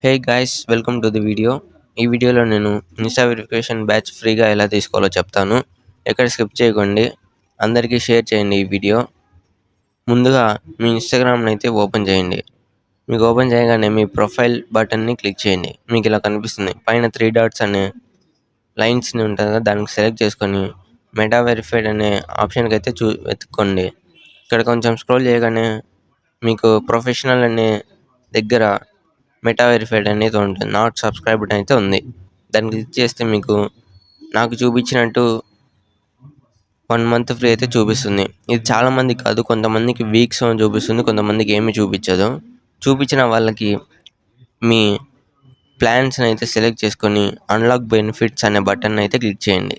Hey guys welcome to the video. ఈ వీడియోలో నేను ఇన్స్టా వెరిఫికేషన్ బ్యాచ్ ఫ్రీగా ఎలా తీసుకోవాలో చెప్తాను. ఎక్కడ స్కిప్ చేయకండి, అందరికీ షేర్ చేయండి ఈ వీడియో. ముందుగా మీ ఇన్స్టాగ్రామ్ని అయితే ఓపెన్ చేయండి. మీకు ఓపెన్ చేయగానే మీ ప్రొఫైల్ బటన్ని క్లిక్ చేయండి. మీకు ఇలా కనిపిస్తుంది. పైన 3 డాట్స్ అనే లైన్స్ని ఉంటుంది కదా, దానికి సెలెక్ట్ చేసుకొని మెటా వెరిఫైడ్ అనే ఆప్షన్కి అయితే వెతుక్కోండి. ఇక్కడ కొంచెం స్క్రోల్ చేయగానే మీకు ప్రొఫెషనల్ అనే దగ్గర మెటా వెరిఫైడ్ అనేది ఉంటుంది. నాట్ సబ్స్క్రైబ్డ్ అయితే ఉంది. దాన్ని క్లిక్ చేస్తే మీకు నాకు చూపించినట్టు 1 మంత్ ఫ్రీ అయితే చూపిస్తుంది. ఇది చాలా మందికి కాదు, కొంతమందికి వీక్స్ చూపిస్తుంది, కొంతమందికి ఏమీ చూపించదు. చూపించిన వాళ్ళకి మీ ప్లాన్స్ని అయితే సెలెక్ట్ చేసుకొని అన్లాక్ బెనిఫిట్స్ అనే బటన్ అయితే క్లిక్ చేయండి.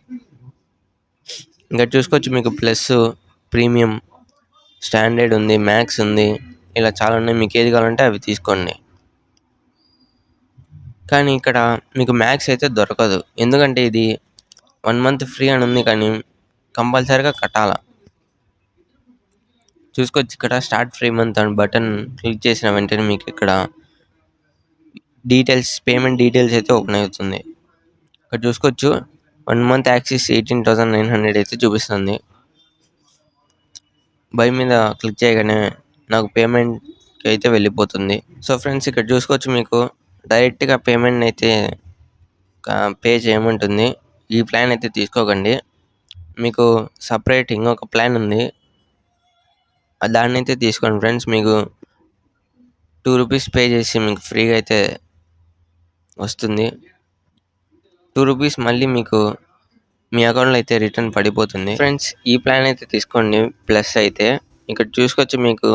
ఇంకా చూసుకోవచ్చు, మీకు ప్లస్, ప్రీమియం, స్టాండర్డ్ ఉంది, మ్యాక్స్ ఉంది, ఇలా చాలా ఉన్నాయి. మీకు ఏది కావాలంటే అవి తీసుకోండి. కానీ ఇక్కడ మీకు మ్యాక్స్ అయితే దొరకదు, ఎందుకంటే ఇది 1 మంత్ ఫ్రీ అని ఉంది, కానీ కంపల్సరీగా కట్టాల. చూసుకోవచ్చు, ఇక్కడ స్టార్ట్ ఫ్రీ మంత్ అని బటన్ క్లిక్ చేసిన వెంటనే మీకు ఇక్కడ డీటెయిల్స్, పేమెంట్ డీటెయిల్స్ అయితే ఓపెన్ అవుతుంది. ఇక్కడ చూసుకోవచ్చు, 1 మంత్ యాక్సిస్ 18,900 అయితే చూపిస్తుంది. బై మీద క్లిక్ చేయగానే నాకు పేమెంట్కి అయితే వెళ్ళిపోతుంది. సో ఫ్రెండ్స్, ఇక్కడ చూసుకోవచ్చు, మీకు డైరెక్ట్గా పేమెంట్ అయితే పే చేయమంటుంది. ఈ ప్లాన్ అయితే తీసుకోకండి. మీకు సపరేట్ ఇంకొక ప్లాన్ ఉంది, దాన్ని అయితే తీసుకోండి ఫ్రెండ్స్. మీకు 2 రూపీస్ పే చేసి మీకు ఫ్రీగా అయితే వస్తుంది. 2 రూపీస్ మళ్ళీ మీకు మీ అకౌంట్లో అయితే రిటర్న్ పడిపోతుంది. ఫ్రెండ్స్, ఈ ప్లాన్ అయితే తీసుకోండి. ప్లస్ అయితే ఇక్కడ చూసుకోవచ్చు, మీకు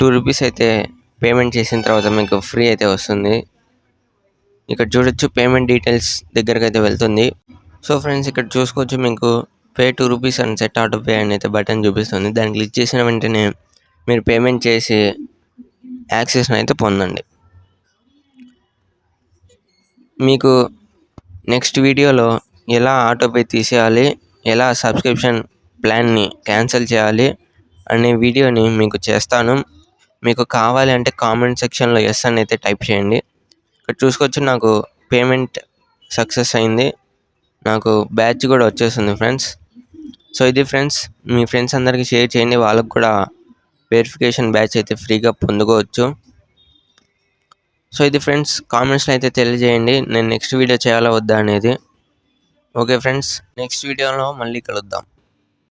2 రూపీస్ అయితే పేమెంట్ చేసిన తర్వాత మీకు ఫ్రీ అయితే వస్తుంది. ఇక్కడ చూడొచ్చు, పేమెంట్ డీటెయిల్స్ దగ్గరకు అయితే వెళ్తుంది. సో ఫ్రెండ్స్, ఇక్కడ చూసుకోవచ్చు, మీకు pay 2 rupees and set auto pay అని అయితే బటన్ చూపిస్తుంది. దాన్ని క్లిక్ చేసిన వెంటనే మీరు పేమెంట్ చేసి యాక్సెస్ని అయితే పొందండి. మీకు నెక్స్ట్ వీడియోలో ఎలా ఆటోపే తీసేయాలి, ఎలా సబ్స్క్రిప్షన్ ప్లాన్ని క్యాన్సిల్ చేయాలి అనే వీడియోని మీకు చేస్తాను. మీకు కావాలి అంటే కామెంట్ సెక్షన్లో ఎస్ అని అయితే టైప్ చేయండి. ఇక్కడ చూసుకోవచ్చు, నాకు పేమెంట్ సక్సెస్ అయింది, నాకు బ్యాచ్ కూడా వచ్చేస్తుంది ఫ్రెండ్స్. సో ఇది ఫ్రెండ్స్, మీ ఫ్రెండ్స్ అందరికీ షేర్ చేయండి, వాళ్ళకు కూడా వెరిఫికేషన్ బ్యాచ్ అయితే ఫ్రీగా పొందుకోవచ్చు. సో ఇది ఫ్రెండ్స్, కామెంట్స్లో అయితే తెలియజేయండి నేను నెక్స్ట్ వీడియో చేయాలా వద్దా అనేది. ఓకే ఫ్రెండ్స్, నెక్స్ట్ వీడియోలో మళ్ళీ కలుద్దాం.